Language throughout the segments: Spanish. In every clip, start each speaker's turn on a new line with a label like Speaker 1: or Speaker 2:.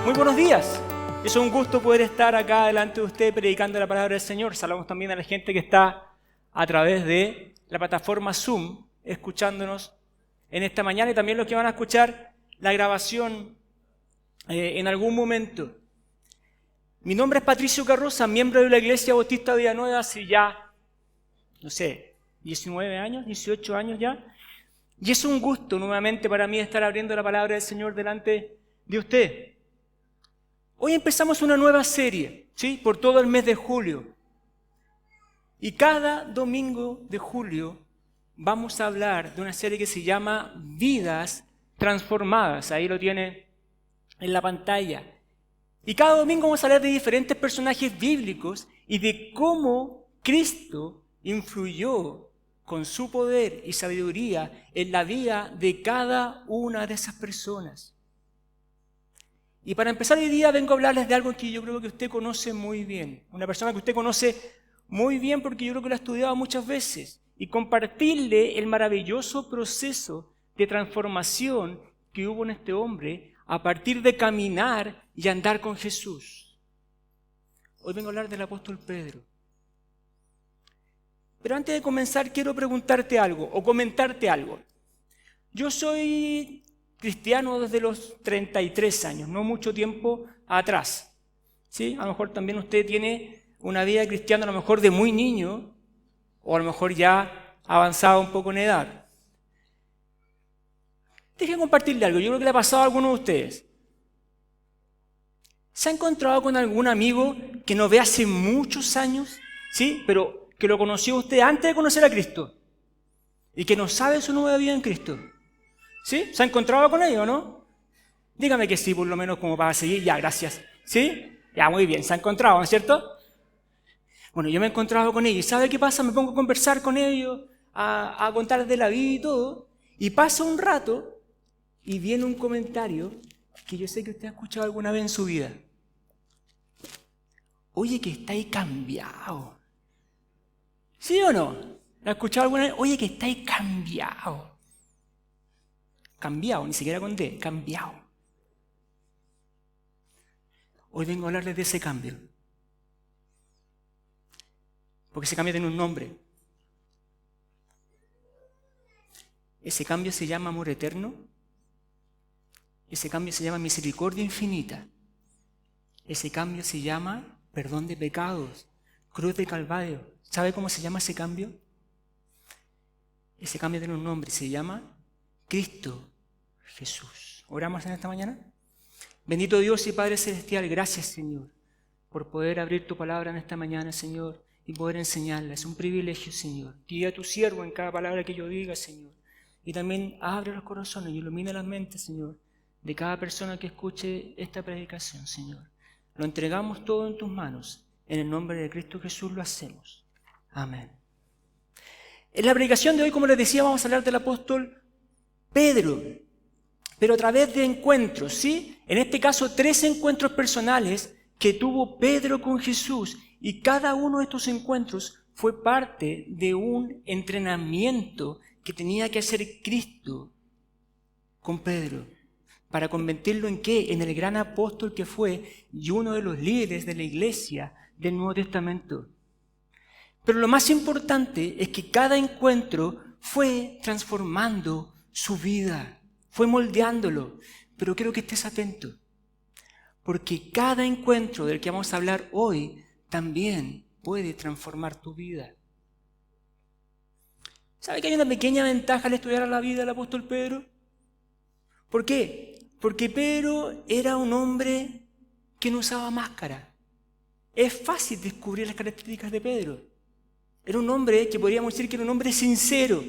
Speaker 1: Muy buenos días. Es un gusto poder estar acá delante de usted predicando la palabra del Señor. Saludamos también a la gente que está a través de la plataforma Zoom, escuchándonos en esta mañana, y también los que van a escuchar la grabación en algún momento. Mi nombre es Patricio Carroza, miembro de la Iglesia Bautista Villanueva hace ya, 19 años, 18 años ya. Y es un gusto nuevamente para mí estar abriendo la palabra del Señor delante de usted. Hoy empezamos una nueva serie, ¿sí? Por todo el mes de julio. Y cada domingo de julio vamos a hablar de una serie que se llama Vidas Transformadas. Ahí lo tiene en la pantalla. Y cada domingo vamos a hablar de diferentes personajes bíblicos y de cómo Cristo influyó con su poder y sabiduría en la vida de cada una de esas personas. Y para empezar hoy día vengo a hablarles de algo que yo creo que usted conoce muy bien. Una persona que usted conoce muy bien porque yo creo que lo ha estudiado muchas veces. Y compartirle el maravilloso proceso de transformación que hubo en este hombre a partir de caminar y andar con Jesús. Hoy vengo a hablar del apóstol Pedro. Pero antes de comenzar quiero preguntarte algo o comentarte algo. Yo soy cristiano desde los 33 años, no mucho tiempo atrás. ¿Sí? A lo mejor también usted tiene una vida cristiana a lo mejor de muy niño o a lo mejor ya avanzado un poco en edad. Déjenme compartirle algo, yo creo que le ha pasado a alguno de ustedes. ¿Se ha encontrado con algún amigo que no ve hace muchos años, ¿sí? Pero que lo conoció usted antes de conocer a Cristo y que no sabe su nueva vida en Cristo? ¿Sí? ¿Se ha encontrado con ellos, no? Dígame que sí, por lo menos como para seguir. Ya, gracias. ¿Sí? Ya, muy bien. ¿Se ha encontrado, no es cierto? Bueno, yo me he encontrado con ellos. ¿Y sabe qué pasa? Me pongo a conversar con ellos, a contarles de la vida y todo. Y pasa un rato y viene un comentario que yo sé que usted ha escuchado alguna vez en su vida. Oye, que está ahí cambiado. ¿Sí o no? ¿La ha escuchado alguna vez? Oye, que está ahí cambiado. Cambiado, ni siquiera con D, cambiado. Hoy vengo a hablarles de ese cambio. Porque ese cambio tiene un nombre. Ese cambio se llama amor eterno. Ese cambio se llama misericordia infinita. Ese cambio se llama perdón de pecados, cruz de Calvario. ¿Sabe cómo se llama ese cambio? Ese cambio tiene un nombre, se llama Cristo Jesús. ¿Oramos en esta mañana? Bendito Dios y Padre Celestial, gracias Señor por poder abrir tu palabra en esta mañana, Señor, y poder enseñarla. Es un privilegio, Señor. Guía a tu siervo en cada palabra que yo diga, Señor. Y también abre los corazones y ilumina las mentes, Señor, de cada persona que escuche esta predicación, Señor. Lo entregamos todo en tus manos. En el nombre de Cristo Jesús lo hacemos. Amén. En la predicación de hoy, como les decía, vamos a hablar del apóstol Pedro, pero a través de encuentros, ¿sí? En este caso, 3 encuentros personales que tuvo Pedro con Jesús, y cada uno de estos encuentros fue parte de un entrenamiento que tenía que hacer Cristo con Pedro, para convertirlo en ¿qué? En el gran apóstol que fue y uno de los líderes de la iglesia del Nuevo Testamento. Pero lo más importante es que cada encuentro fue transformando su vida, fue moldeándolo. Pero quiero que estés atento, porque cada encuentro del que vamos a hablar hoy también puede transformar tu vida. ¿Sabe que hay una pequeña ventaja al estudiar la vida del apóstol Pedro? ¿Por qué? Porque Pedro era un hombre que no usaba máscara. Es fácil descubrir las características de Pedro. Era un hombre que podríamos decir que era un hombre sincero.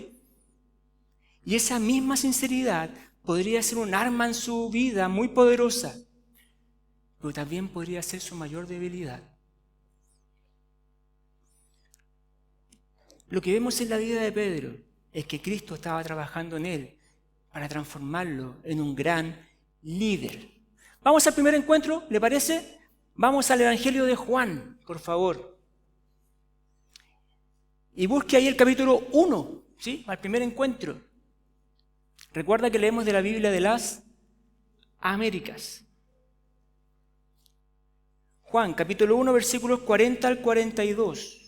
Speaker 1: Y esa misma sinceridad podría ser un arma en su vida muy poderosa, pero también podría ser su mayor debilidad. Lo que vemos en la vida de Pedro es que Cristo estaba trabajando en él para transformarlo en un gran líder. Vamos al primer encuentro, ¿le parece? Vamos al Evangelio de Juan, por favor. Y busque ahí el capítulo 1, ¿sí? Al primer encuentro. Recuerda que leemos de la Biblia de las Américas. Juan, capítulo 1, versículos 40 al 42.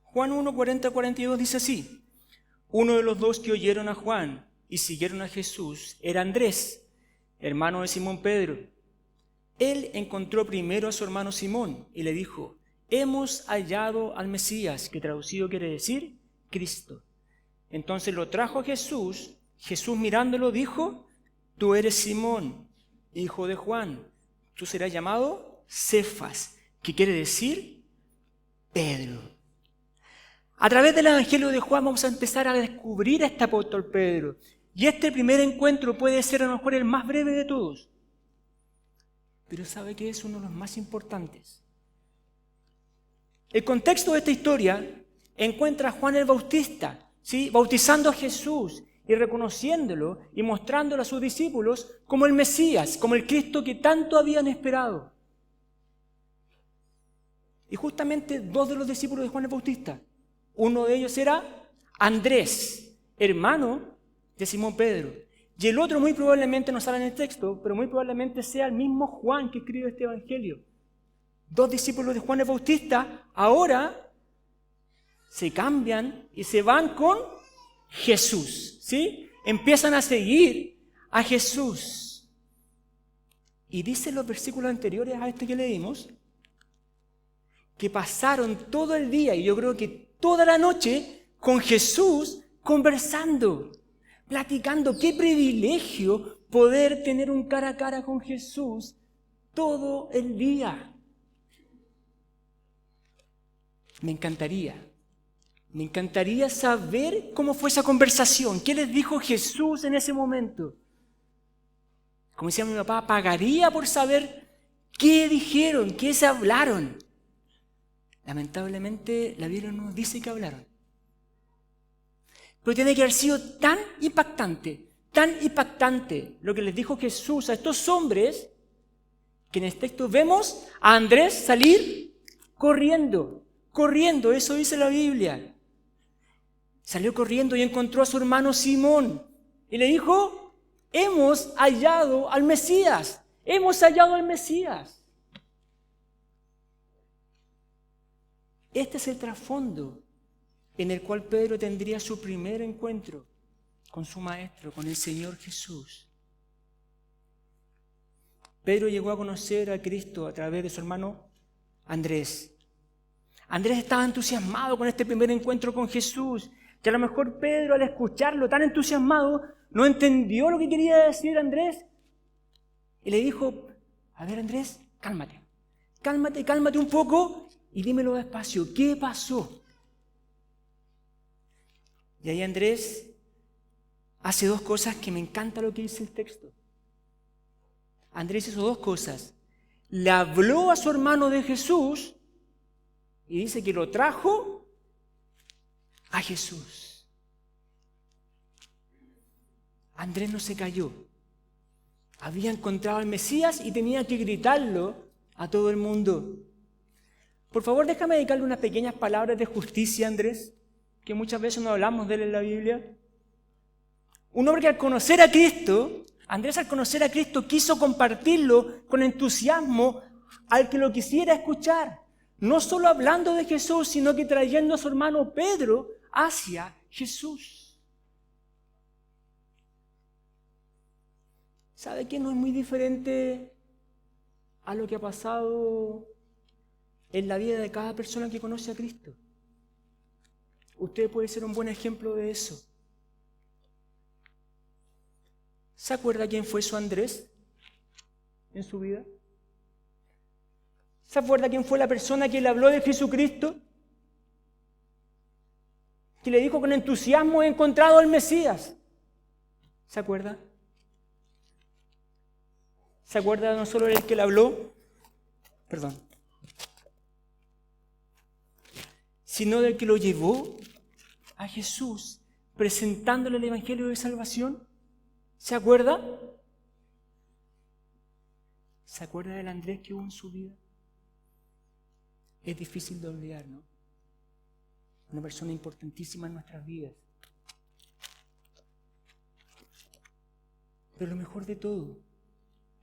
Speaker 1: Juan 1, 40 al 42 dice así: uno de los dos que oyeron a Juan y siguieron a Jesús era Andrés, hermano de Simón Pedro. Él encontró primero a su hermano Simón y le dijo: hemos hallado al Mesías, que traducido quiere decir Cristo. Entonces lo trajo a Jesús. Jesús mirándolo dijo: tú eres Simón, hijo de Juan. Tú serás llamado Cefas, que quiere decir Pedro. A través del Evangelio de Juan vamos a empezar a descubrir a este apóstol Pedro. Y este primer encuentro puede ser a lo mejor el más breve de todos. Pero ¿sabe qué es uno de los más importantes? El contexto de esta historia encuentra a Juan el Bautista, ¿sí?, bautizando a Jesús y reconociéndolo y mostrándolo a sus discípulos como el Mesías, como el Cristo que tanto habían esperado. Y justamente dos de los discípulos de Juan el Bautista, uno de ellos era Andrés, hermano de Simón Pedro. Y el otro muy probablemente no sale en el texto, pero muy probablemente sea el mismo Juan que escribe este evangelio. Dos discípulos de Juan el Bautista ahora se cambian y se van con Jesús, ¿sí? Empiezan a seguir a Jesús. Y dice en los versículos anteriores a este que leímos que pasaron todo el día, y yo creo que toda la noche, con Jesús conversando, platicando. Qué privilegio poder tener un cara a cara con Jesús todo el día. Me encantaría saber cómo fue esa conversación, qué les dijo Jesús en ese momento. Como decía mi papá, pagaría por saber qué dijeron, qué se hablaron. Lamentablemente la Biblia no nos dice que hablaron. Pero tiene que haber sido tan impactante lo que les dijo Jesús a estos hombres, que en el texto vemos a Andrés salir corriendo, eso dice la Biblia. Salió corriendo y encontró a su hermano Simón y le dijo: hemos hallado al Mesías. Este es el trasfondo en el cual Pedro tendría su primer encuentro con su maestro, con el Señor Jesús. Pedro llegó a conocer a Cristo a través de su hermano Andrés. Andrés estaba entusiasmado con este primer encuentro con Jesús, que a lo mejor Pedro, al escucharlo tan entusiasmado, no entendió lo que quería decir Andrés. Y le dijo: a ver, Andrés, cálmate un poco y dímelo despacio, ¿qué pasó? Y ahí Andrés hace dos cosas que me encanta lo que dice el texto. Andrés hizo dos cosas. Le habló a su hermano de Jesús y dice que lo trajo a Jesús. Andrés no se cayó. Había encontrado al Mesías y tenía que gritarlo a todo el mundo. Por favor, déjame dedicarle unas pequeñas palabras de justicia a Andrés, que muchas veces no hablamos de él en la Biblia. Un hombre que al conocer a Cristo, Andrés al conocer a Cristo quiso compartirlo con entusiasmo al que lo quisiera escuchar. No solo hablando de Jesús, sino que trayendo a su hermano Pedro hacia Jesús. ¿Sabe qué? No es muy diferente a lo que ha pasado en la vida de cada persona que conoce a Cristo. Usted puede ser un buen ejemplo de eso. ¿Se acuerda quién fue su Andrés en su vida? ¿Se acuerda quién fue la persona que le habló de Jesucristo? Que le dijo con entusiasmo: he encontrado al Mesías. ¿Se acuerda? ¿Se acuerda no solo del que le habló? Sino del que lo llevó a Jesús, presentándole el Evangelio de salvación. ¿Se acuerda? ¿Se acuerda del Andrés que hubo en su vida? es difícil de olvidar, ¿no? Una persona importantísima en nuestras vidas. Pero lo mejor de todo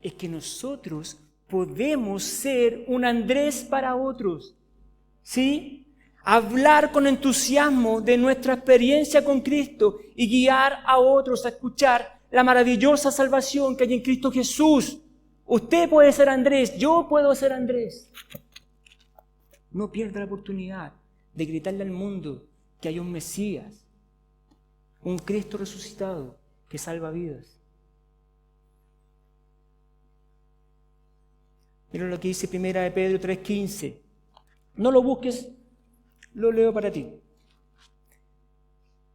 Speaker 1: es que nosotros podemos ser un Andrés para otros, ¿sí? Hablar con entusiasmo de nuestra experiencia con Cristo y guiar a otros a escuchar la maravillosa salvación que hay en Cristo Jesús. Usted puede ser Andrés, yo puedo ser Andrés. No pierda la oportunidad de gritarle al mundo que hay un Mesías, un Cristo resucitado que salva vidas. Mira lo que dice 1 de Pedro 3:15. No lo busques, lo leo para ti.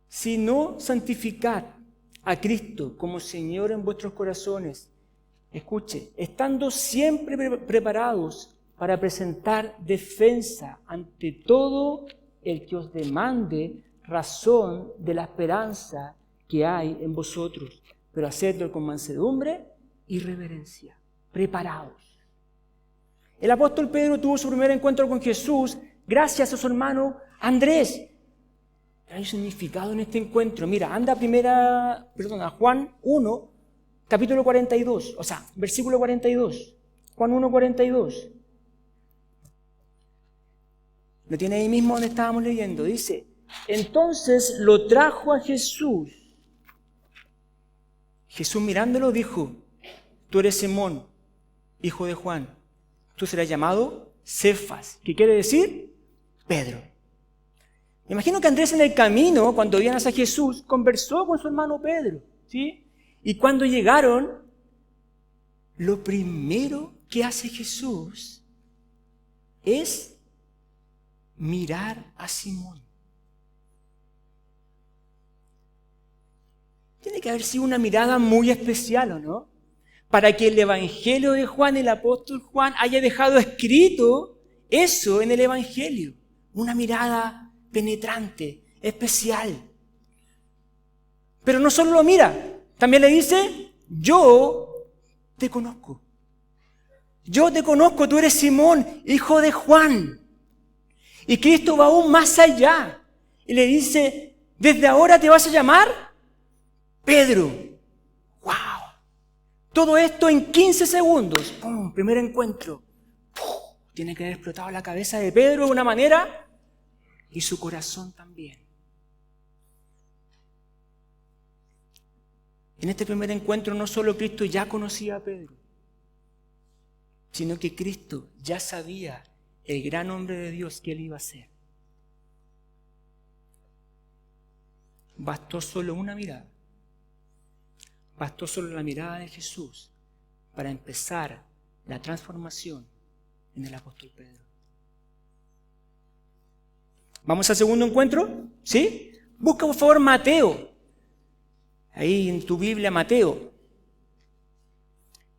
Speaker 1: Sino santificad a Cristo como Señor en vuestros corazones. Escuche, estando siempre preparados para presentar defensa ante todo el que os demande razón de la esperanza que hay en vosotros, pero hacedlo con mansedumbre y reverencia. Preparados. El apóstol Pedro tuvo su primer encuentro con Jesús gracias a su hermano Andrés. Hay un significado en este encuentro. Mira, anda a Juan 1, capítulo 42, versículo 42. Juan 1, 42. Lo tiene ahí mismo donde estábamos leyendo. Dice, entonces lo trajo a Jesús. Jesús mirándolo dijo, tú eres Simón, hijo de Juan. Tú serás llamado Cefas, que quiere decir Pedro. Me imagino que Andrés en el camino, cuando iban hacia Jesús, conversó con su hermano Pedro, ¿sí? Y cuando llegaron, lo primero que hace Jesús es mirar a Simón. Tiene que haber sido una mirada muy especial, ¿o no? Para que el Evangelio de Juan, el apóstol Juan, haya dejado escrito eso en el Evangelio. Una mirada penetrante, especial. Pero no solo lo mira, también le dice, yo te conozco. Yo te conozco, tú eres Simón, hijo de Juan. Y Cristo va aún más allá. Y le dice, desde ahora te vas a llamar Pedro. ¡Wow! Todo esto en 15 segundos. ¡Pum! Primer encuentro. ¡Pum! Tiene que haber explotado la cabeza de Pedro de una manera y su corazón también. En este primer encuentro no solo Cristo ya conocía a Pedro, sino que Cristo ya sabía el gran hombre de Dios que él iba a ser. Bastó solo una mirada. Bastó solo la mirada de Jesús para empezar la transformación en el apóstol Pedro. ¿Vamos al segundo encuentro? ¿Sí? Busca por favor Mateo. Ahí en tu Biblia Mateo.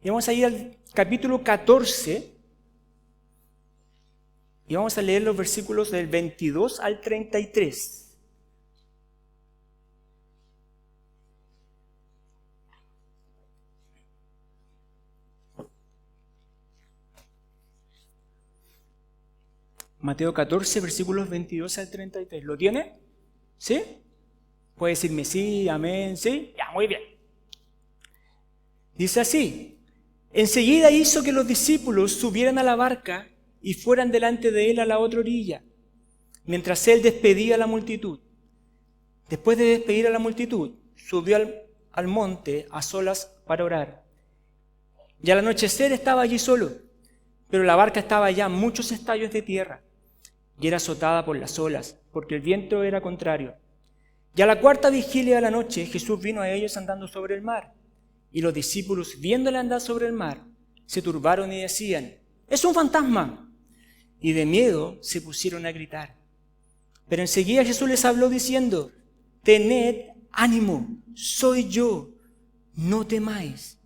Speaker 1: Y vamos a ir al capítulo 14. Y vamos a leer los versículos del 22 al 33. Mateo 14, versículos 22 al 33. ¿Lo tiene? ¿Sí? Puede decirme sí, amén, sí. Ya, muy bien. Dice así. Enseguida hizo que los discípulos subieran a la barca y fueran delante de él a la otra orilla, mientras él despedía a la multitud. Después de despedir a la multitud, subió al monte a solas para orar. Y al anochecer estaba allí solo, pero la barca estaba ya a muchos estadios de tierra y era azotada por las olas, porque el viento era contrario. Y a la cuarta vigilia de la noche, Jesús vino a ellos andando sobre el mar. Y los discípulos, viéndole andar sobre el mar, se turbaron y decían, ¡es un fantasma! Y de miedo se pusieron a gritar. Pero enseguida Jesús les habló diciendo, tened ánimo, soy yo, no temáis.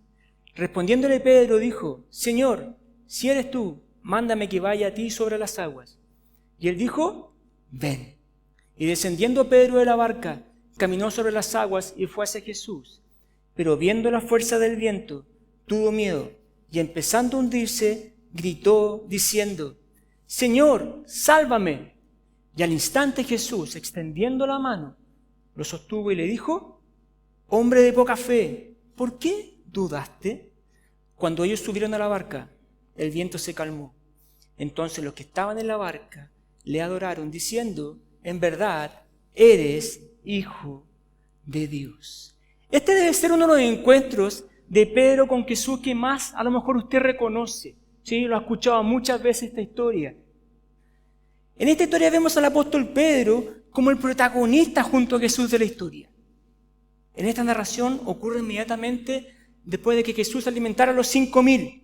Speaker 1: Respondiéndole Pedro dijo, Señor, si eres tú, mándame que vaya a ti sobre las aguas. Y él dijo, ven. Y descendiendo Pedro de la barca, caminó sobre las aguas y fue hacia Jesús. Pero viendo la fuerza del viento, tuvo miedo y empezando a hundirse, gritó diciendo, Señor, sálvame. Y al instante Jesús, extendiendo la mano, lo sostuvo y le dijo, hombre de poca fe, ¿por qué dudaste? Cuando ellos subieron a la barca, el viento se calmó. Entonces los que estaban en la barca le adoraron, diciendo, en verdad, eres Hijo de Dios. Este debe ser uno de los encuentros de Pedro con Jesús que más a lo mejor usted reconoce. ¿Sí? Lo ha escuchado muchas veces esta historia. En esta historia vemos al apóstol Pedro como el protagonista junto a Jesús de la historia. En esta narración ocurre inmediatamente después de que Jesús alimentara a los 5,000.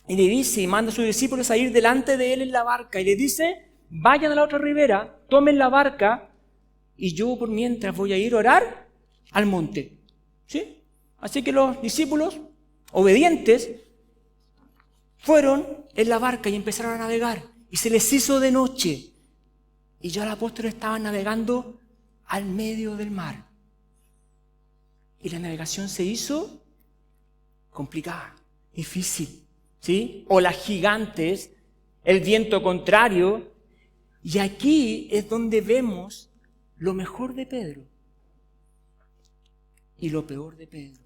Speaker 1: Y le dice, y manda a sus discípulos a ir delante de él en la barca. Y le dice, vayan a la otra ribera, tomen la barca, y yo por mientras voy a ir a orar al monte. ¿Sí? Así que los discípulos, obedientes, fueron en la barca y empezaron a navegar. Y se les hizo de noche. Y ya los apóstoles estaban navegando al medio del mar. Y la navegación se hizo complicada, difícil. ¿Sí? Olas gigantes, el viento contrario. Y aquí es donde vemos lo mejor de Pedro y lo peor de Pedro.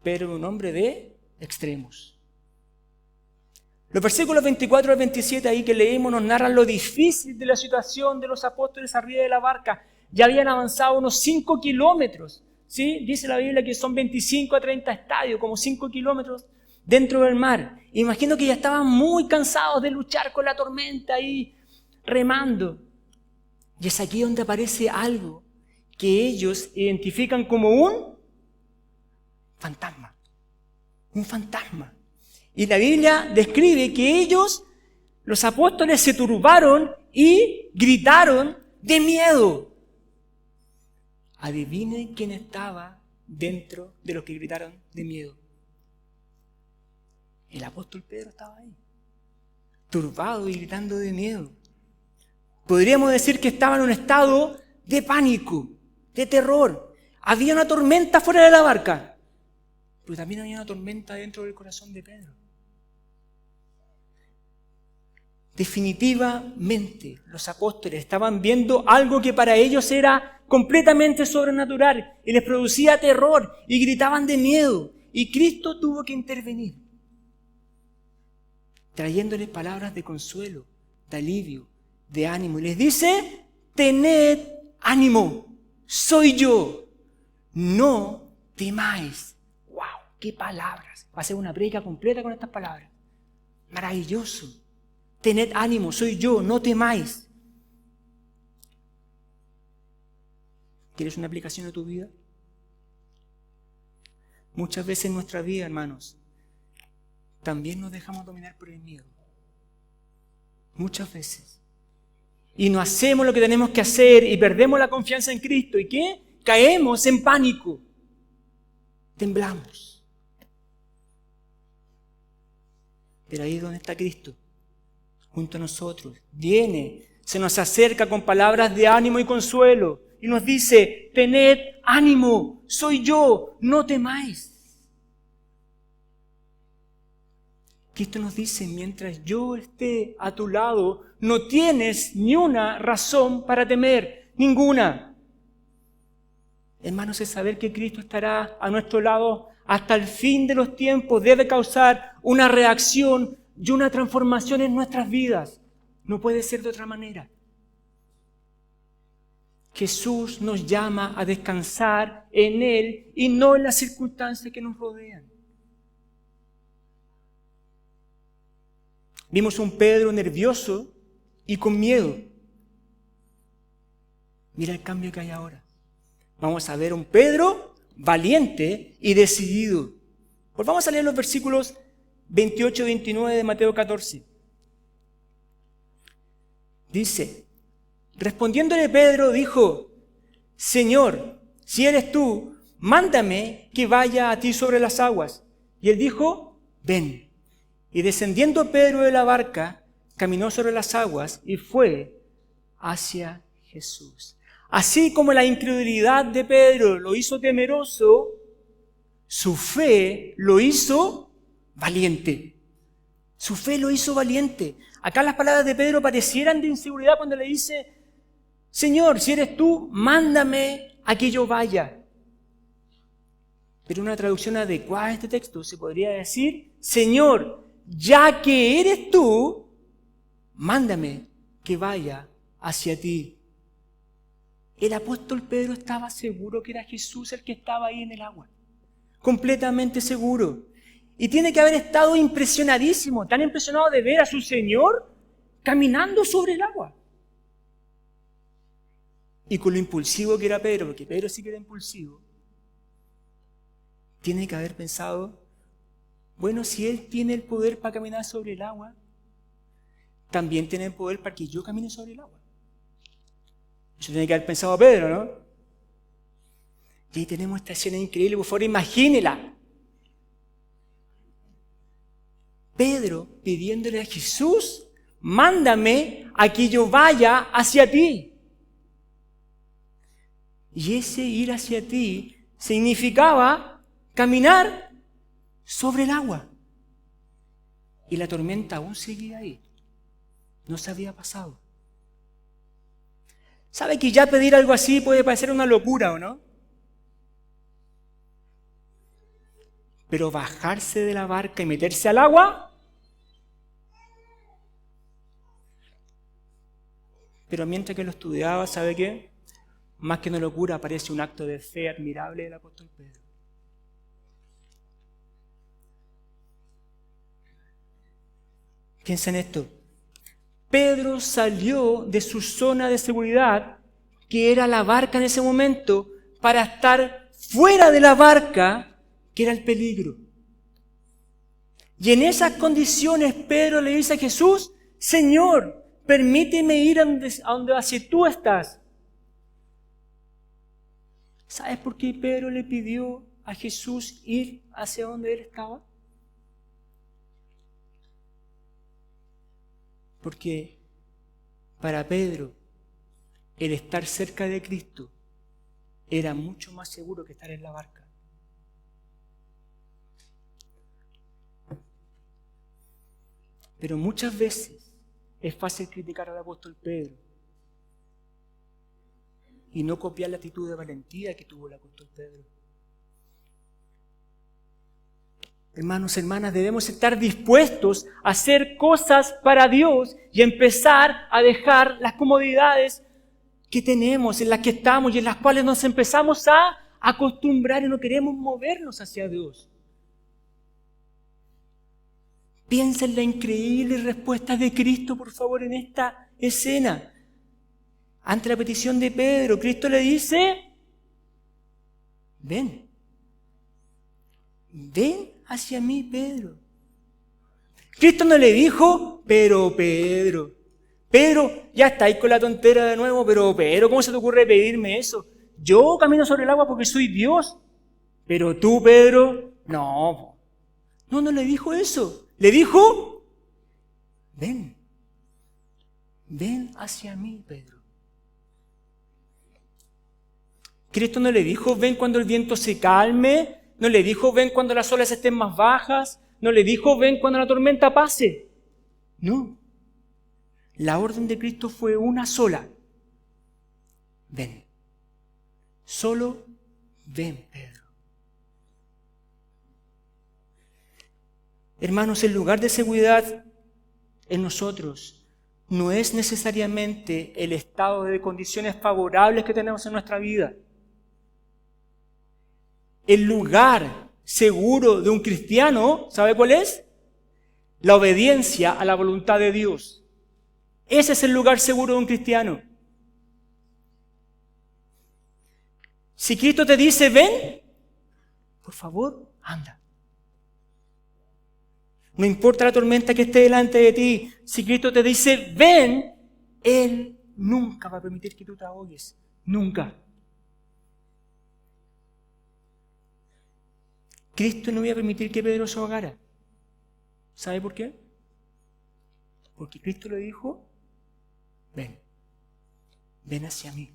Speaker 1: Pedro era un hombre de extremos. Los versículos 24 al 27 ahí que leímos nos narran lo difícil de la situación de los apóstoles arriba de la barca. Ya habían avanzado unos 5 kilómetros. ¿Sí? Dice la Biblia que son 25 a 30 estadios, como 5 kilómetros dentro del mar. Imagino que ya estaban muy cansados de luchar con la tormenta ahí, remando. Y es aquí donde aparece algo que ellos identifican como un fantasma. Un fantasma. Y la Biblia describe que ellos, los apóstoles, se turbaron y gritaron de miedo. Adivinen quién estaba dentro de los que gritaron de miedo. El apóstol Pedro estaba ahí, turbado y gritando de miedo. Podríamos decir que estaba en un estado de pánico, de terror. Había una tormenta fuera de la barca, pero también había una tormenta dentro del corazón de Pedro. Definitivamente los apóstoles estaban viendo algo que para ellos era completamente sobrenatural y les producía terror y gritaban de miedo. Y Cristo tuvo que intervenir, trayéndoles palabras de consuelo, de alivio, de ánimo. Y les dice, tened ánimo, soy yo, no temáis. ¡Wow! ¡Qué palabras! Va a ser una prédica completa con estas palabras. Maravilloso. Tened ánimo, soy yo, no temáis. ¿Quieres una aplicación de tu vida? Muchas veces en nuestra vida, hermanos, también nos dejamos dominar por el miedo. Muchas veces. Y no hacemos lo que tenemos que hacer y perdemos la confianza en Cristo. ¿Y qué? Caemos en pánico. Temblamos. Pero ahí es donde está Cristo, junto a nosotros. Viene, se nos acerca con palabras de ánimo y consuelo y nos dice, tened ánimo, soy yo, no temáis. Cristo nos dice, mientras yo esté a tu lado, no tienes ni una razón para temer, ninguna. Hermanos, el saber que Cristo estará a nuestro lado hasta el fin de los tiempos debe causar una reacción y una transformación en nuestras vidas. No puede ser de otra manera. Jesús nos llama a descansar en Él y no en las circunstancias que nos rodean. Vimos un Pedro nervioso y con miedo. Mira el cambio que hay ahora. Vamos a ver un Pedro valiente y decidido. Pues vamos a leer los versículos 28 y 29 de Mateo 14. Dice, respondiéndole Pedro dijo, Señor, si eres tú, mándame que vaya a ti sobre las aguas. Y él dijo, ven. Y descendiendo Pedro de la barca, caminó sobre las aguas y fue hacia Jesús. Así como la incredulidad de Pedro lo hizo temeroso, su fe lo hizo valiente. Su fe lo hizo valiente. Acá las palabras de Pedro parecieran de inseguridad cuando le dice, Señor, si eres tú, mándame a que yo vaya. Pero una traducción adecuada a este texto se podría decir, Señor, ya que eres tú, mándame que vaya hacia ti. El apóstol Pedro estaba seguro que era Jesús el que estaba ahí en el agua. Completamente seguro. Y tiene que haber estado impresionadísimo, tan impresionado de ver a su Señor caminando sobre el agua. Y con lo impulsivo que era Pedro, porque Pedro sí que era impulsivo, tiene que haber pensado, bueno, si Él tiene el poder para caminar sobre el agua, también tiene el poder para que yo camine sobre el agua. Eso tiene que haber pensado Pedro, ¿no? Y ahí tenemos esta escena increíble, por favor, imagínela. Pedro pidiéndole a Jesús, mándame a que yo vaya hacia ti. Y ese ir hacia ti significaba caminar sobre el agua. Y la tormenta aún seguía ahí. No se había pasado. ¿Sabe que ya pedir algo así puede parecer una locura, o no? Pero bajarse de la barca y meterse al agua. Pero mientras que lo estudiaba, ¿sabe qué? Más que una locura, parece un acto de fe admirable del apóstol Pedro. Piensa en esto. Pedro salió de su zona de seguridad, que era la barca en ese momento, para estar fuera de la barca, que era el peligro. Y en esas condiciones Pedro le dice a Jesús, Señor, permíteme ir a donde hacia tú estás. ¿Sabes por qué Pedro le pidió a Jesús ir hacia donde él estaba? Porque para Pedro el estar cerca de Cristo era mucho más seguro que estar en la barca. Pero muchas veces es fácil criticar al apóstol Pedro y no copiar la actitud de valentía que tuvo el apóstol Pedro. Hermanos, hermanas, debemos estar dispuestos a hacer cosas para Dios y empezar a dejar las comodidades que tenemos, en las que estamos y en las cuales nos empezamos a acostumbrar y no queremos movernos hacia Dios. Piensa en la increíble respuesta de Cristo, por favor, en esta escena. Ante la petición de Pedro, Cristo le dice, ven hacia mí, Pedro. Cristo no le dijo, pero Pedro, ya estáis con la tontera de nuevo, pero Pedro, ¿cómo se te ocurre pedirme eso? Yo camino sobre el agua porque soy Dios, pero tú, Pedro, no le dijo eso. Le dijo, ven hacia mí, Pedro. Cristo no le dijo, ven cuando el viento se calme, no le dijo, ven cuando las olas estén más bajas, no le dijo, ven cuando la tormenta pase. No. La orden de Cristo fue una sola. Ven. Solo ven, Pedro. Hermanos, el lugar de seguridad en nosotros no es necesariamente el estado de condiciones favorables que tenemos en nuestra vida. El lugar seguro de un cristiano, ¿sabe cuál es? La obediencia a la voluntad de Dios. Ese es el lugar seguro de un cristiano. Si Cristo te dice, ven, por favor, anda. No importa la tormenta que esté delante de ti, si Cristo te dice, ven, Él nunca va a permitir que tú te ahogues. Nunca. Cristo no iba a permitir que Pedro se ahogara. ¿Sabe por qué? Porque Cristo le dijo, ven hacia mí.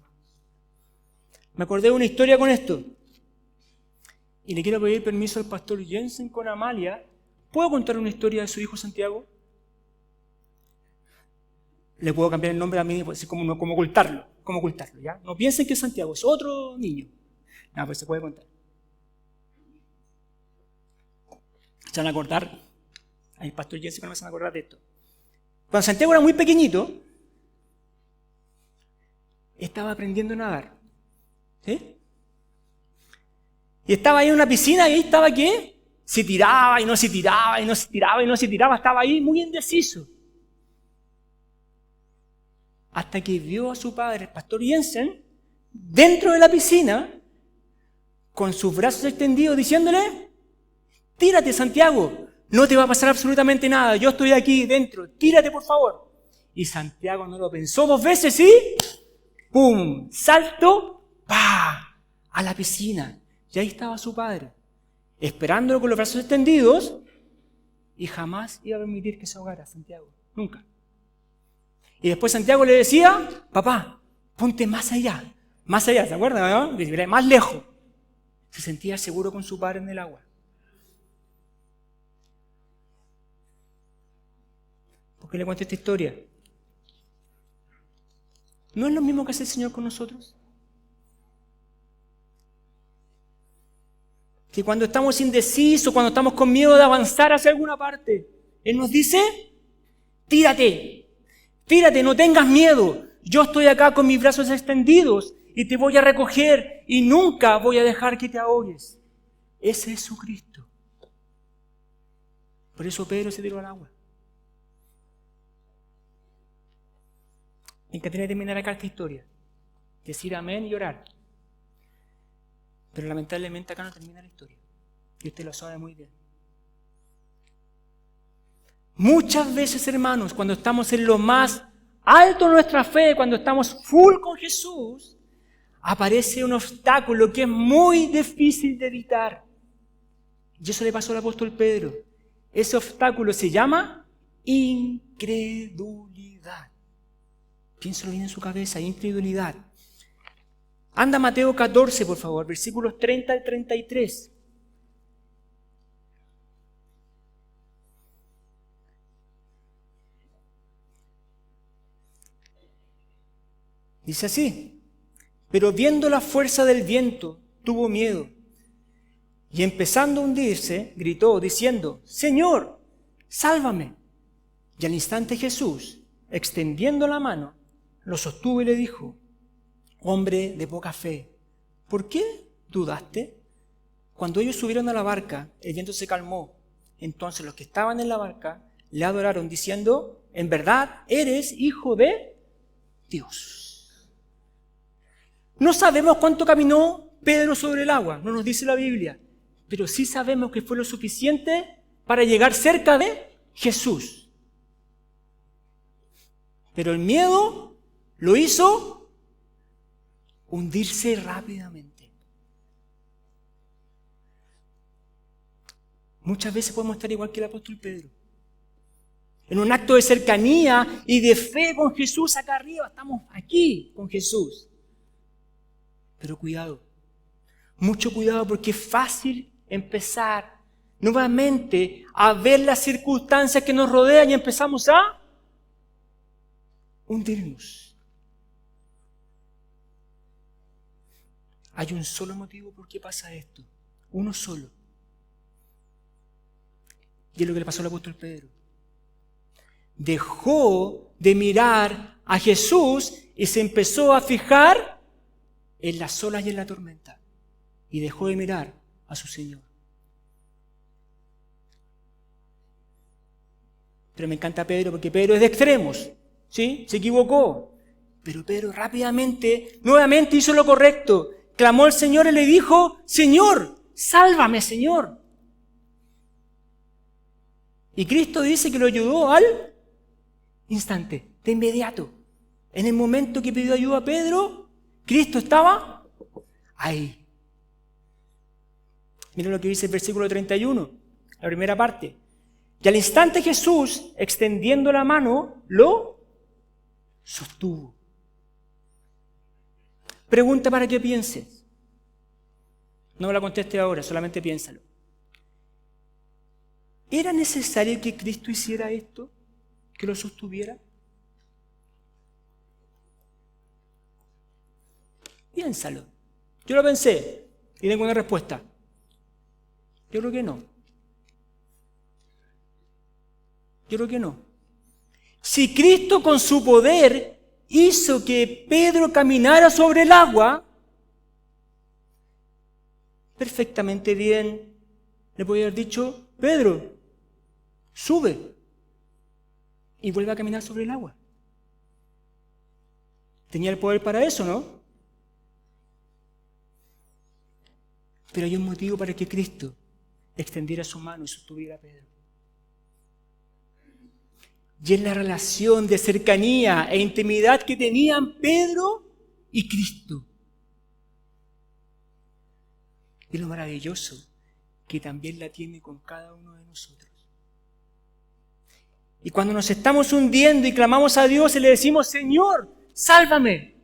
Speaker 1: Me acordé de una historia con esto. Y le quiero pedir permiso al pastor Jensen con Amalia. ¿Puedo contar una historia de su hijo Santiago? Le puedo cambiar el nombre a mí, pues, como ocultarlo, ¿ya? No piensen que Santiago es otro niño. No, pues se puede contar. Se van a acordar, hay pastor Jessica, no me van a acordar de esto. Cuando Santiago era muy pequeñito, estaba aprendiendo a nadar. ¿Sí? Y estaba ahí en una piscina y ahí estaba ¿qué? Se tiraba y no se tiraba y no se tiraba y no se tiraba. Estaba ahí muy indeciso. Hasta que vio a su padre, el pastor Jensen, dentro de la piscina, con sus brazos extendidos, diciéndole: tírate, Santiago, no te va a pasar absolutamente nada, yo estoy aquí dentro, tírate por favor. Y Santiago no lo pensó 2 veces y ¡pum! Salto, ¡pa! A la piscina. Y ahí estaba su padre, esperándolo con los brazos extendidos, y jamás iba a permitir que se ahogara Santiago, nunca. Y después Santiago le decía: papá, ponte más allá, ¿se acuerdan? ¿No? Más lejos. Se sentía seguro con su padre en el agua. ¿Por qué le cuento esta historia? ¿No es lo mismo que hace el Señor con nosotros? Que cuando estamos indecisos, cuando estamos con miedo de avanzar hacia alguna parte, Él nos dice: tírate, no tengas miedo, yo estoy acá con mis brazos extendidos y te voy a recoger y nunca voy a dejar que te ahogues. Ese es Jesucristo. Por eso Pedro se tiró al agua. Me encantaría terminar acá esta historia, decir amén y orar. Pero lamentablemente acá no termina la historia. Y usted lo sabe muy bien. Muchas veces, hermanos, cuando estamos en lo más alto de nuestra fe, cuando estamos full con Jesús, aparece un obstáculo que es muy difícil de evitar. Y eso le pasó al apóstol Pedro. Ese obstáculo se llama incredulidad. Piénselo bien en su cabeza, incredulidad. Anda a Mateo 14, por favor, versículos 30 al 33. Dice así: pero viendo la fuerza del viento, tuvo miedo, y empezando a hundirse, gritó diciendo: Señor, sálvame. Y al instante Jesús, extendiendo la mano, lo sostuvo y le dijo: hombre de poca fe, ¿por qué dudaste? Cuando ellos subieron a la barca, el viento se calmó. Entonces los que estaban en la barca le adoraron diciendo: en verdad eres hijo de Dios. No sabemos cuánto caminó Pedro sobre el agua, no nos dice la Biblia, pero sí sabemos que fue lo suficiente para llegar cerca de Jesús. Pero el miedo lo hizo hundirse rápidamente. Muchas veces podemos estar igual que el apóstol Pedro, en un acto de cercanía y de fe con Jesús acá arriba. Estamos aquí con Jesús. Pero cuidado, mucho cuidado, porque es fácil empezar nuevamente a ver las circunstancias que nos rodean y empezamos a hundirnos. Hay un solo motivo por qué pasa esto, uno solo. Y es lo que le pasó al apóstol Pedro. Dejó de mirar a Jesús y se empezó a fijar en las olas y en la tormenta. Y dejó de mirar a su Señor. Pero me encanta Pedro, porque Pedro es de extremos, ¿sí? Se equivocó. Pero Pedro rápidamente, nuevamente hizo lo correcto. Clamó al Señor y le dijo: Señor, sálvame, Señor. Y Cristo dice que lo ayudó al instante, de inmediato. En el momento que pidió ayuda a Pedro, Cristo estaba ahí. Miren lo que dice el versículo 31, la primera parte. Y al instante Jesús, extendiendo la mano, lo sostuvo. Pregunta para que pienses. No me la conteste ahora, solamente piénsalo. ¿Era necesario que Cristo hiciera esto? ¿Que lo sostuviera? Piénsalo. Yo lo pensé y tengo una respuesta. Yo creo que no. Yo creo que no. Si Cristo con su poder hizo que Pedro caminara sobre el agua, perfectamente bien le podía haber dicho, Pedro, sube y vuelve a caminar sobre el agua. Tenía el poder para eso, ¿no? Pero hay un motivo para que Cristo extendiera su mano y sostuviera a Pedro. Y es la relación de cercanía e intimidad que tenían Pedro y Cristo. Y lo maravilloso, que también la tiene con cada uno de nosotros. Y cuando nos estamos hundiendo y clamamos a Dios y le decimos, Señor, sálvame.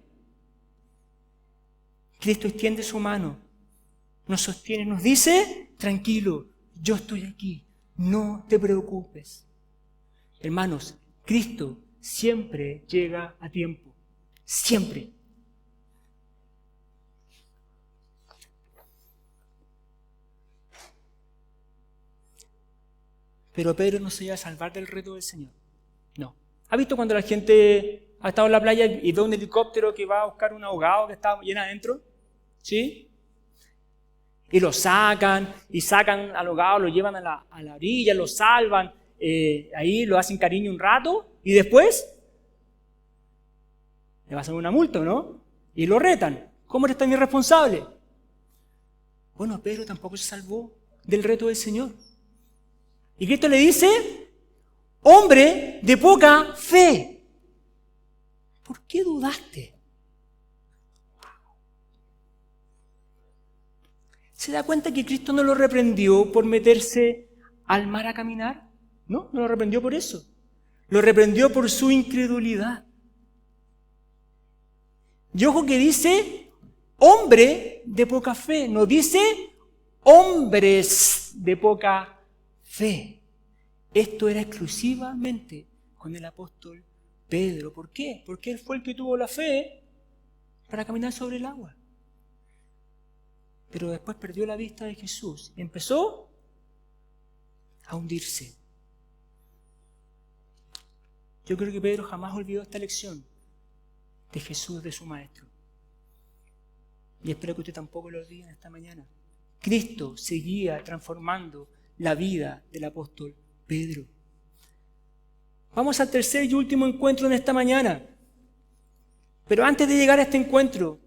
Speaker 1: Cristo extiende su mano, nos sostiene, nos dice, tranquilo, yo estoy aquí, no te preocupes. Hermanos, Cristo siempre llega a tiempo, siempre. Pero Pedro no se iba a salvar del reto del Señor. No. ¿Ha visto cuando la gente ha estado en la playa y ve un helicóptero que va a buscar un ahogado que está lleno adentro? ¿Sí? Y lo sacan, y sacan al ahogado, lo llevan a la orilla, lo salvan, ahí lo hacen cariño un rato, y después le pasan una multa, ¿no? Y lo retan. ¿Cómo eres tan irresponsable? Bueno, Pedro tampoco se salvó del reto del Señor. Y Cristo le dice, hombre de poca fe, ¿por qué dudaste? ¿Se da cuenta que Cristo no lo reprendió por meterse al mar a caminar? No lo reprendió por eso. Lo reprendió por su incredulidad. Y ojo que dice, hombre de poca fe, no dice hombres de poca fe. Esto era exclusivamente con el apóstol Pedro. ¿Por qué? Porque él fue el que tuvo la fe para caminar sobre el agua. Pero después perdió la vista de Jesús y empezó a hundirse. Yo creo que Pedro jamás olvidó esta lección de Jesús, de su Maestro. Y espero que usted tampoco lo olvide en esta mañana. Cristo seguía transformando la vida del apóstol Pedro. Vamos al tercer y último encuentro en esta mañana. Pero antes de llegar a este encuentro,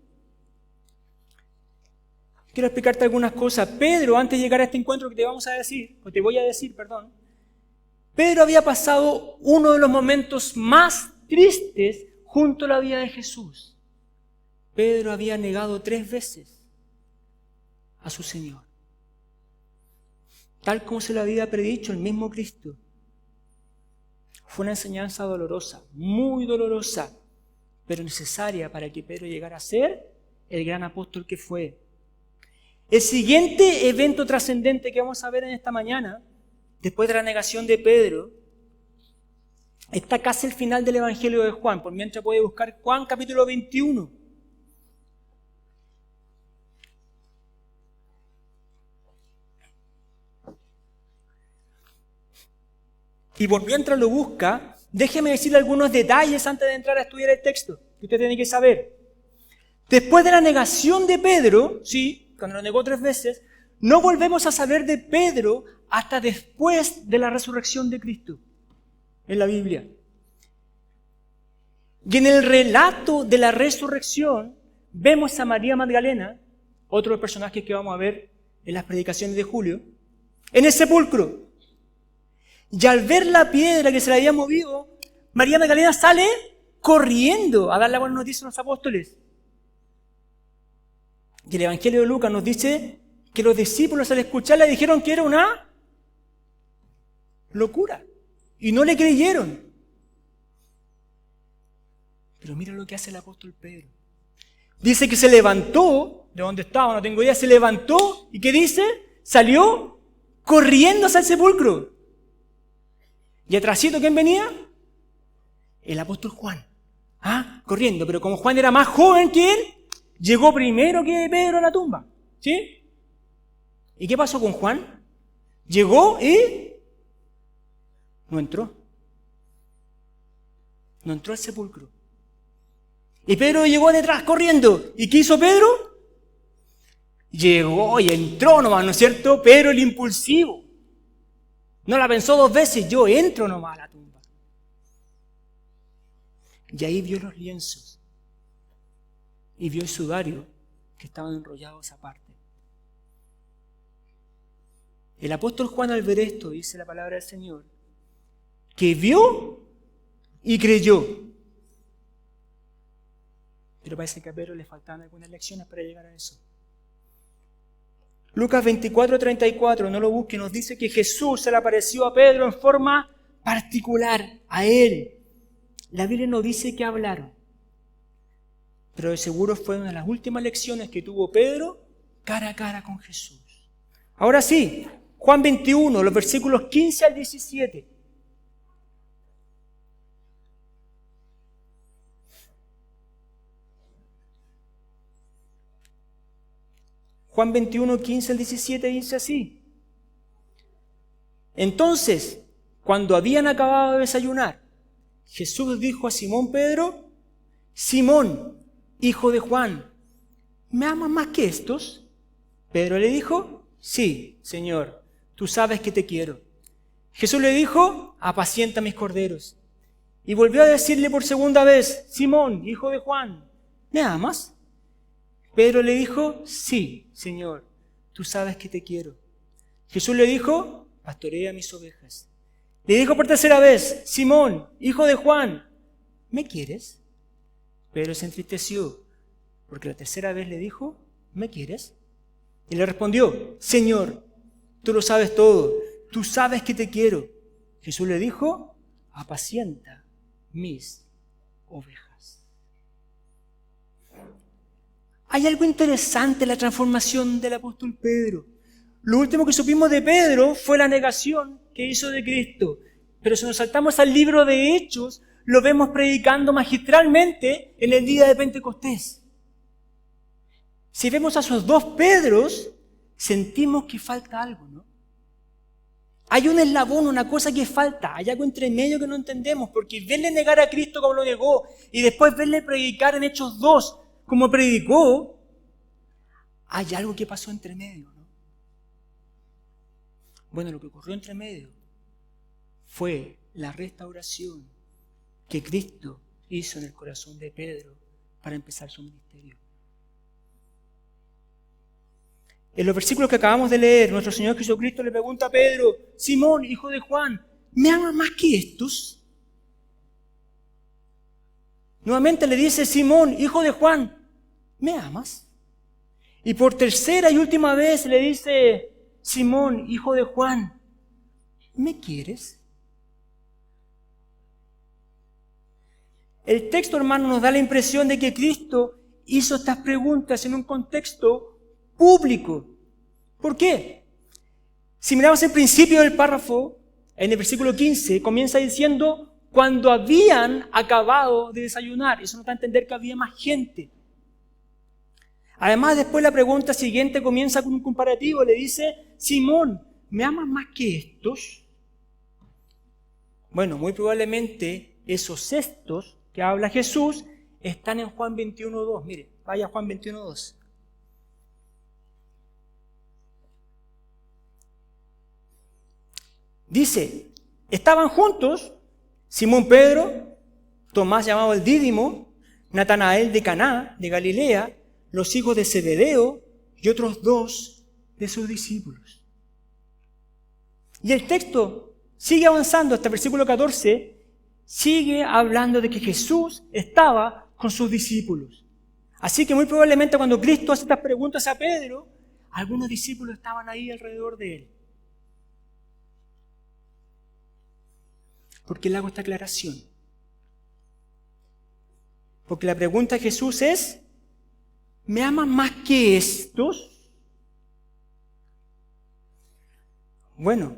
Speaker 1: quiero explicarte algunas cosas. Pedro, antes de llegar a este encuentro que te voy a decir, Pedro había pasado uno de los momentos más tristes junto a la vida de Jesús. Pedro había negado 3 veces a su Señor. Tal como se lo había predicho el mismo Cristo. Fue una enseñanza dolorosa, muy dolorosa, pero necesaria para que Pedro llegara a ser el gran apóstol que fue. El siguiente evento trascendente que vamos a ver en esta mañana, después de la negación de Pedro, está casi al final del Evangelio de Juan. Por mientras puede buscar Juan capítulo 21. Y por mientras lo busca, déjeme decirle algunos detalles antes de entrar a estudiar el texto, que usted tiene que saber. Después de la negación de Pedro, sí, cuando lo negó 3 veces, no volvemos a saber de Pedro hasta después de la resurrección de Cristo en la Biblia. Y en el relato de la resurrección vemos a María Magdalena, otro de los personajes que vamos a ver en las predicaciones de Julio, en el sepulcro. Y al ver la piedra que se le había movido, María Magdalena sale corriendo a dar la buena noticia a los apóstoles. Y el Evangelio de Lucas nos dice que los discípulos al escucharla dijeron que era una locura. Y no le creyeron. Pero mira lo que hace el apóstol Pedro. Dice que se levantó, de donde estaba, no tengo idea, se levantó y ¿qué dice? Salió corriendo hacia el sepulcro. ¿Y atrásito quién venía? El apóstol Juan. Corriendo, pero como Juan era más joven que él, llegó primero que Pedro a la tumba. ¿Sí? ¿Y qué pasó con Juan? Llegó y no entró. No entró al sepulcro. Y Pedro llegó detrás corriendo. ¿Y qué hizo Pedro? Llegó y entró nomás, ¿no es cierto? Pedro el impulsivo. No la pensó dos veces, yo entro nomás a la tumba. Y ahí vio los lienzos. Y vio el sudario que estaban enrollados aparte. El apóstol Juan al ver esto, dice la palabra del Señor, que vio y creyó. Pero parece que a Pedro le faltaban algunas lecciones para llegar a eso. Lucas 24:34, no lo busque, nos dice que Jesús se le apareció a Pedro en forma particular, a él. La Biblia no dice que hablaron, pero de seguro fue una de las últimas lecciones que tuvo Pedro cara a cara con Jesús. Ahora sí, Juan 21, los versículos 15 al 17. Juan 21, 15 al 17 dice así. Entonces, cuando habían acabado de desayunar, Jesús dijo a Simón Pedro, Simón, hijo de Juan, ¿me amas más que estos? Pedro le dijo, sí, Señor, tú sabes que te quiero. Jesús le dijo, apacienta mis corderos. Y volvió a decirle por segunda vez, Simón, hijo de Juan, ¿me amas? Pedro le dijo, sí, Señor, tú sabes que te quiero. Jesús le dijo, pastorea mis ovejas. Le dijo por tercera vez, Simón, hijo de Juan, ¿me quieres? Pedro se entristeció, porque la tercera vez le dijo, ¿me quieres? Y le respondió, Señor, tú lo sabes todo, tú sabes que te quiero. Jesús le dijo, apacienta mis ovejas. Hay algo interesante en la transformación del apóstol Pedro. Lo último que supimos de Pedro fue la negación que hizo de Cristo. Pero si nos saltamos al libro de Hechos, lo vemos predicando magistralmente en el día de Pentecostés. Si vemos a esos dos Pedros, sentimos que falta algo, ¿no? Hay un eslabón, una cosa que falta, hay algo entre medio que no entendemos, porque verle negar a Cristo como lo negó y después verle predicar en Hechos 2 como predicó, hay algo que pasó entre medio, ¿no? Bueno, lo que ocurrió entre medio fue la restauración que Cristo hizo en el corazón de Pedro para empezar su ministerio. En los versículos que acabamos de leer, nuestro Señor Jesucristo le pregunta a Pedro, Simón, hijo de Juan, ¿me amas más que estos? Nuevamente le dice, Simón, hijo de Juan, ¿me amas? Y por tercera y última vez le dice, Simón, hijo de Juan, ¿me quieres? El texto, hermano, nos da la impresión de que Cristo hizo estas preguntas en un contexto público. ¿Por qué? Si miramos el principio del párrafo, en el versículo 15, comienza diciendo, cuando habían acabado de desayunar. Eso nos da a entender que había más gente. Además, después la pregunta siguiente comienza con un comparativo. Le dice, Simón, ¿me amas más que estos? Bueno, muy probablemente esos estos que habla Jesús están en Juan 21:2. Mire, vaya a Juan 21:2. Dice, estaban juntos Simón Pedro, Tomás llamado el Dídimo, Natanael de Caná, de Galilea, los hijos de Zebedeo y otros dos de sus discípulos. Y el texto sigue avanzando hasta el versículo 14, sigue hablando de que Jesús estaba con sus discípulos. Así que muy probablemente cuando Cristo hace estas preguntas a Pedro, algunos discípulos estaban ahí alrededor de él. ¿Por qué le hago esta aclaración? Porque la pregunta de Jesús es, ¿me aman más que estos? Bueno,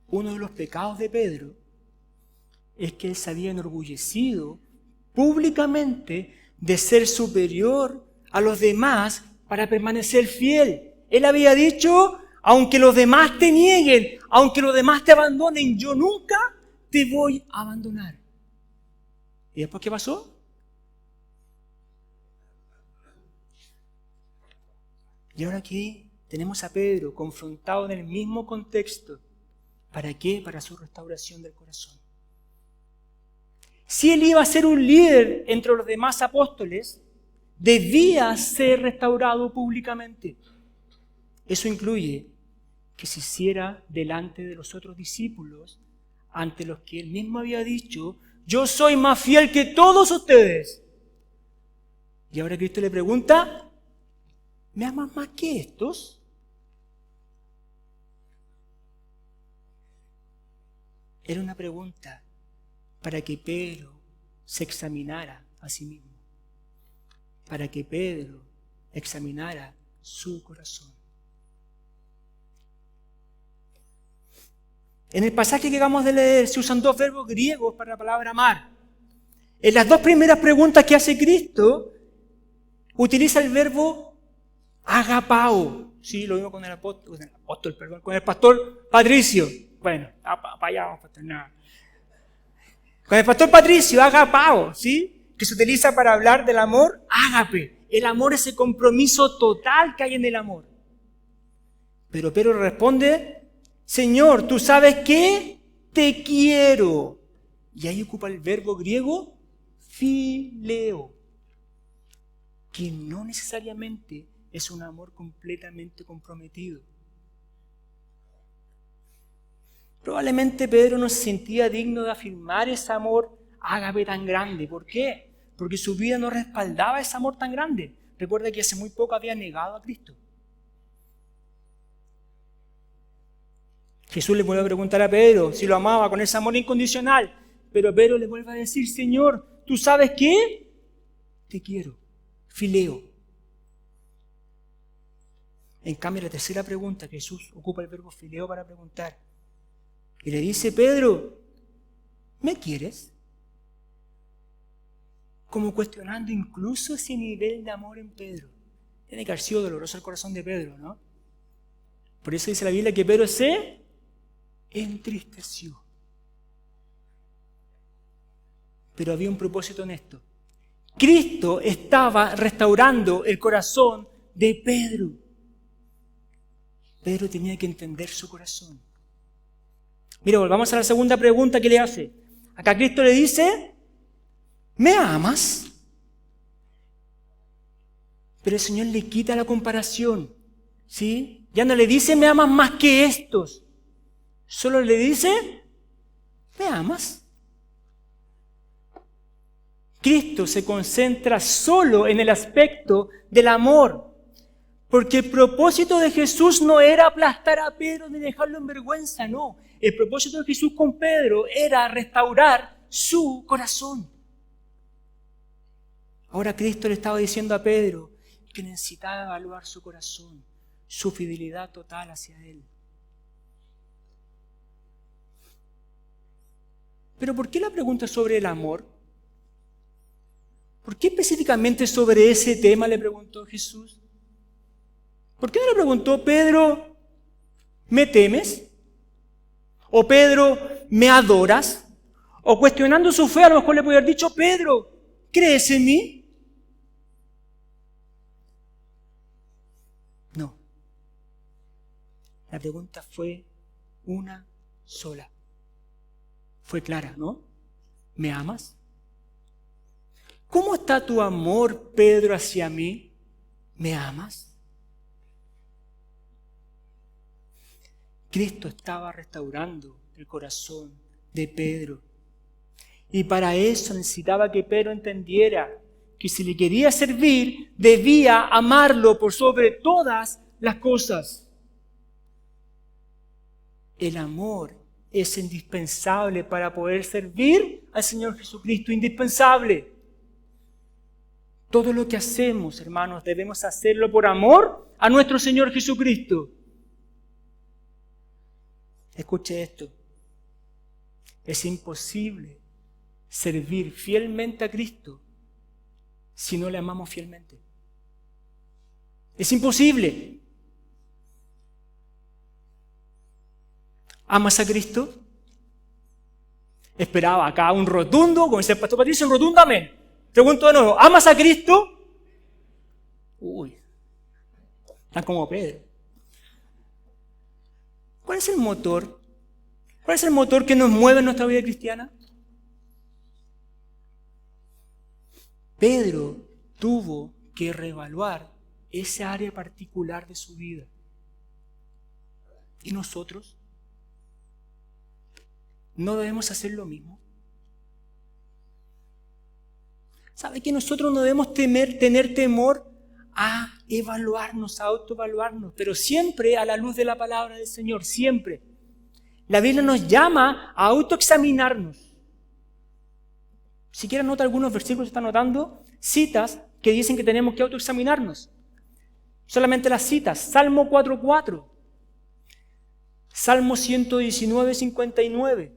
Speaker 1: uno de los pecados de Pedro es que él se había enorgullecido públicamente de ser superior a los demás para permanecer fiel. Él había dicho, aunque los demás te nieguen, aunque los demás te abandonen, yo nunca te voy a abandonar. ¿Y después qué pasó? Y ahora aquí tenemos a Pedro confrontado en el mismo contexto. ¿Para qué? Para su restauración del corazón. Si él iba a ser un líder entre los demás apóstoles, debía ser restaurado públicamente. Eso incluye que se hiciera delante de los otros discípulos, ante los que él mismo había dicho, yo soy más fiel que todos ustedes. Y ahora Cristo le pregunta, ¿me amas más que estos? Era una pregunta para que Pedro se examinara a sí mismo, para que Pedro examinara su corazón. En el pasaje que acabamos de leer se usan dos verbos griegos para la palabra amar. En las dos primeras preguntas que hace Cristo, utiliza el verbo agapao. Sí, lo mismo con el con el pastor Patricio. Bueno, para allá vamos, pastor, nada. Con el pastor Patricio, agapao, ¿sí? Que se utiliza para hablar del amor, ágape. El amor es el compromiso total que hay en el amor. Pero Pedro responde, Señor, ¿tú sabes qué? Te quiero. Y ahí ocupa el verbo griego fileo, que no necesariamente es un amor completamente comprometido. Probablemente Pedro no se sentía digno de afirmar ese amor ágape tan grande. ¿Por qué? Porque su vida no respaldaba ese amor tan grande. Recuerda que hace muy poco había negado a Cristo. Jesús le vuelve a preguntar a Pedro si lo amaba con ese amor incondicional. Pero Pedro le vuelve a decir, Señor, ¿tú sabes qué? Te quiero. Fileo. En cambio, la tercera pregunta, Jesús ocupa el verbo fileo para preguntar. Y le dice, Pedro, ¿me quieres? Como cuestionando incluso ese nivel de amor en Pedro. Tiene que haber sido doloroso el corazón de Pedro, ¿no? Por eso dice la Biblia que Pedro se entristeció. Pero había un propósito en esto. Cristo estaba restaurando el corazón de Pedro. Pedro tenía que entender su corazón. Mira, volvamos a la segunda pregunta que le hace. Acá Cristo le dice, ¿me amas? Pero el Señor le quita la comparación, ¿sí? Ya no le dice, ¿me amas más que estos? Solo le dice, ¿me amas? Cristo se concentra solo en el aspecto del amor, porque el propósito de Jesús no era aplastar a Pedro ni dejarlo en vergüenza, no. El propósito de Jesús con Pedro era restaurar su corazón. Ahora Cristo le estaba diciendo a Pedro que necesitaba evaluar su corazón, su fidelidad total hacia Él. Pero ¿por qué la pregunta sobre el amor? ¿Por qué específicamente sobre ese tema le preguntó Jesús? ¿Por qué no le preguntó, Pedro, ¿me temes? ¿O Pedro, ¿me adoras? O cuestionando su fe, a lo mejor le podría haber dicho, Pedro, ¿crees en mí? No. La pregunta fue una sola. Fue clara, ¿no? ¿Me amas? ¿Cómo está tu amor, Pedro, hacia mí? ¿Me amas? Cristo estaba restaurando el corazón de Pedro. Y para eso necesitaba que Pedro entendiera que si le quería servir, debía amarlo por sobre todas las cosas. El amor es indispensable para poder servir al Señor Jesucristo, indispensable. Todo lo que hacemos, hermanos, debemos hacerlo por amor a nuestro Señor Jesucristo. Escuche esto. Es imposible servir fielmente a Cristo si no le amamos fielmente. Es imposible. ¿Amas a Cristo? Esperaba acá un rotundo, como dice el pastor Patricio, un rotundo amén. Pregunto de nuevo, ¿amas a Cristo? Uy, están como Pedro. ¿Cuál es el motor? ¿Cuál es el motor que nos mueve en nuestra vida cristiana? Pedro tuvo que reevaluar ese área particular de su vida. ¿Y nosotros? ¿No debemos hacer lo mismo? ¿Sabe que nosotros no debemos tener temor a evaluarnos, a autoevaluarnos? Pero siempre a la luz de la palabra del Señor, siempre. La Biblia nos llama a autoexaminarnos. Si quieren anotar algunos versículos, está anotando citas que dicen que tenemos que autoexaminarnos. Solamente las citas. Salmo 4:4. Salmo 119:59.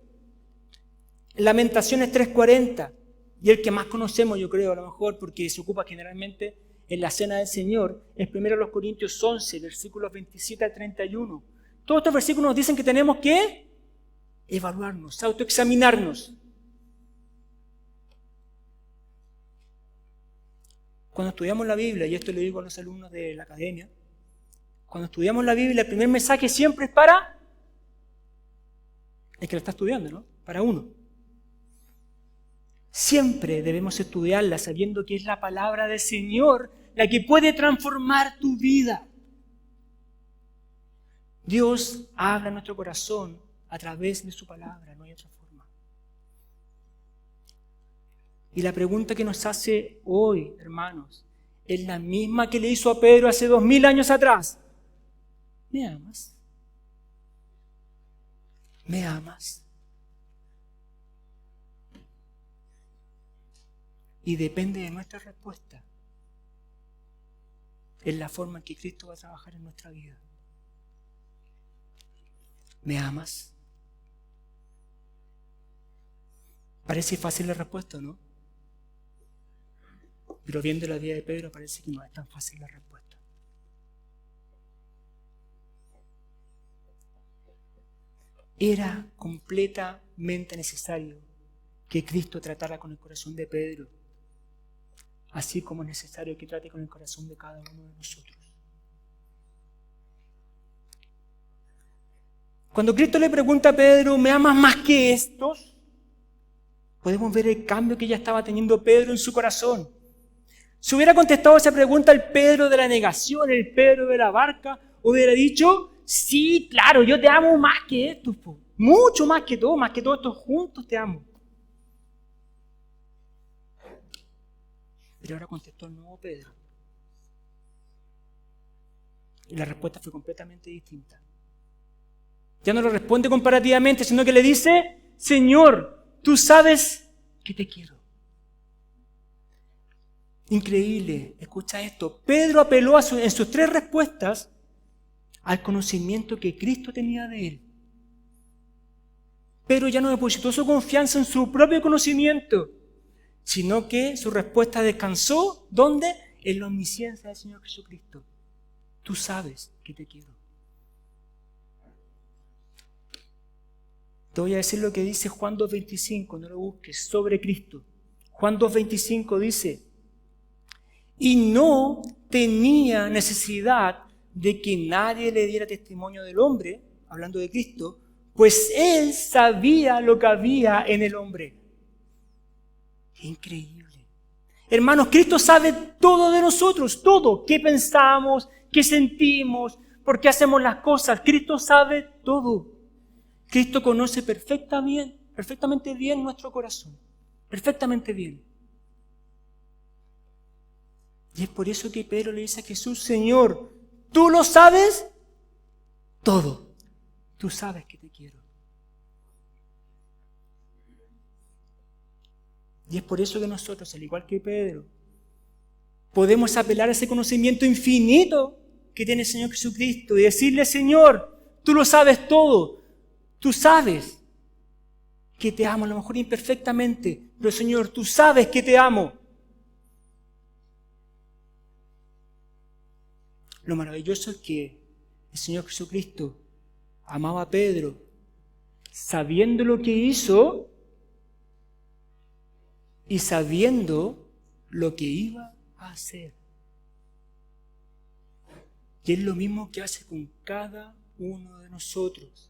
Speaker 1: Lamentaciones 3:40. Y el que más conocemos, yo creo, a lo mejor, porque se ocupa generalmente en la cena del Señor, es 1 Corintios 11, versículos 27 al 31. Todos estos versículos nos dicen que tenemos que evaluarnos, autoexaminarnos. Cuando estudiamos la Biblia, y esto le digo a los alumnos de la academia, cuando estudiamos la Biblia, el primer mensaje siempre es para el que la está estudiando, ¿no? Para uno. Siempre debemos estudiarla sabiendo que es la palabra del Señor la que puede transformar tu vida. Dios habla en nuestro corazón a través de su palabra, no hay otra forma. Y la pregunta que nos hace hoy, hermanos, es la misma que le hizo a Pedro hace 2000 años atrás. ¿Me amas? ¿Me amas? Y depende de nuestra respuesta. Es la forma en que Cristo va a trabajar en nuestra vida. ¿Me amas? Parece fácil la respuesta, ¿no? Pero viendo la vida de Pedro parece que no es tan fácil la respuesta. Era completamente necesario que Cristo tratara con el corazón de Pedro, así como es necesario que trate con el corazón de cada uno de nosotros. Cuando Cristo le pregunta a Pedro, ¿me amas más que estos? Podemos ver el cambio que ya estaba teniendo Pedro en su corazón. Si hubiera contestado esa pregunta el Pedro de la negación, el Pedro de la barca, hubiera dicho, sí, claro, yo te amo más que estos, mucho más que todos estos juntos te amo. Pero ahora contestó el nuevo Pedro. Y la respuesta fue completamente distinta. Ya no lo responde comparativamente, sino que le dice, Señor, tú sabes que te quiero. Increíble, escucha esto. Pedro apeló en sus tres respuestas al conocimiento que Cristo tenía de él. Pedro ya no depositó su confianza en su propio conocimiento, sino que su respuesta descansó, ¿dónde? En la omnisciencia del Señor Jesucristo. Tú sabes que te quiero. Te voy a decir lo que dice Juan 2:25, no lo busques, sobre Cristo. Juan 2:25 dice, y no tenía necesidad de que nadie le diera testimonio del hombre, hablando de Cristo, pues él sabía lo que había en el hombre. Increíble. Hermanos, Cristo sabe todo de nosotros, todo. ¿Qué pensamos? ¿Qué sentimos? ¿Por qué hacemos las cosas? Cristo sabe todo. Cristo conoce perfectamente bien nuestro corazón. Perfectamente bien. Y es por eso que Pedro le dice a Jesús, Señor, tú lo sabes todo. Tú sabes que te quiero. Y es por eso que nosotros, al igual que Pedro, podemos apelar a ese conocimiento infinito que tiene el Señor Jesucristo y decirle, Señor, tú lo sabes todo. Tú sabes que te amo, a lo mejor imperfectamente, pero Señor, tú sabes que te amo. Lo maravilloso es que el Señor Jesucristo amaba a Pedro, sabiendo lo que hizo y sabiendo lo que iba a hacer. Y es lo mismo que hace con cada uno de nosotros.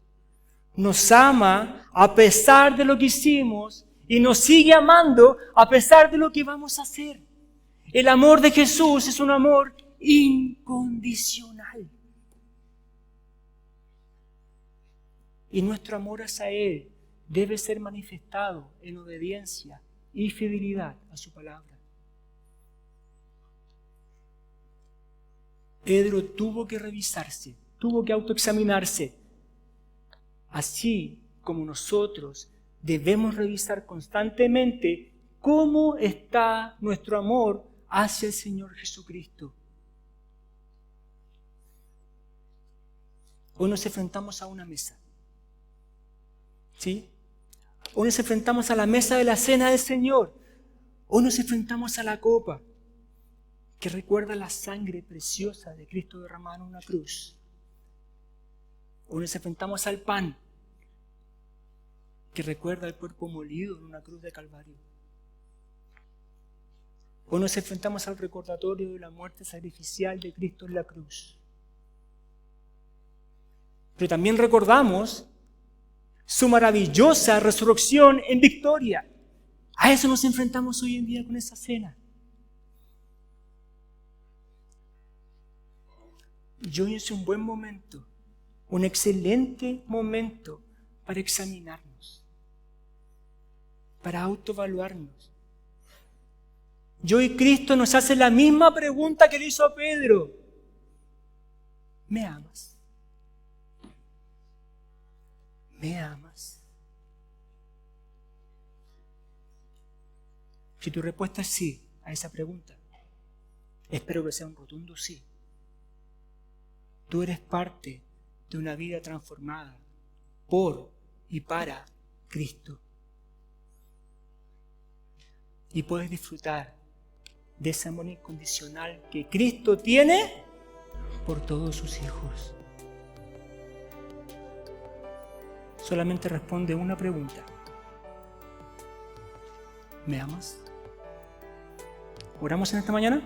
Speaker 1: Nos ama a pesar de lo que hicimos y nos sigue amando a pesar de lo que vamos a hacer. El amor de Jesús es un amor incondicional. Y nuestro amor hacia Él debe ser manifestado en obediencia y fidelidad a su palabra. Pedro tuvo que revisarse, tuvo que autoexaminarse, así como nosotros debemos revisar constantemente cómo está nuestro amor hacia el Señor Jesucristo. Hoy nos enfrentamos a una mesa, ¿sí? Hoy nos enfrentamos a la mesa de la cena del Señor. Hoy nos enfrentamos a la copa que recuerda la sangre preciosa de Cristo derramada en una cruz. Hoy nos enfrentamos al pan que recuerda el cuerpo molido en una cruz de Calvario. Hoy nos enfrentamos al recordatorio de la muerte sacrificial de Cristo en la cruz. Pero también recordamos su maravillosa resurrección en victoria. A eso nos enfrentamos hoy en día con esa cena. Y hoy es un buen momento, un excelente momento para examinarnos, para autoevaluarnos. Y hoy Cristo nos hace la misma pregunta que le hizo a Pedro. ¿Me amas? ¿Me amas? Si tu respuesta es sí a esa pregunta, espero que sea un rotundo sí. Tú eres parte de una vida transformada por y para Cristo. Y puedes disfrutar de ese amor incondicional que Cristo tiene por todos sus hijos. Solamente responde una pregunta. ¿Me amas? ¿Oramos en esta mañana?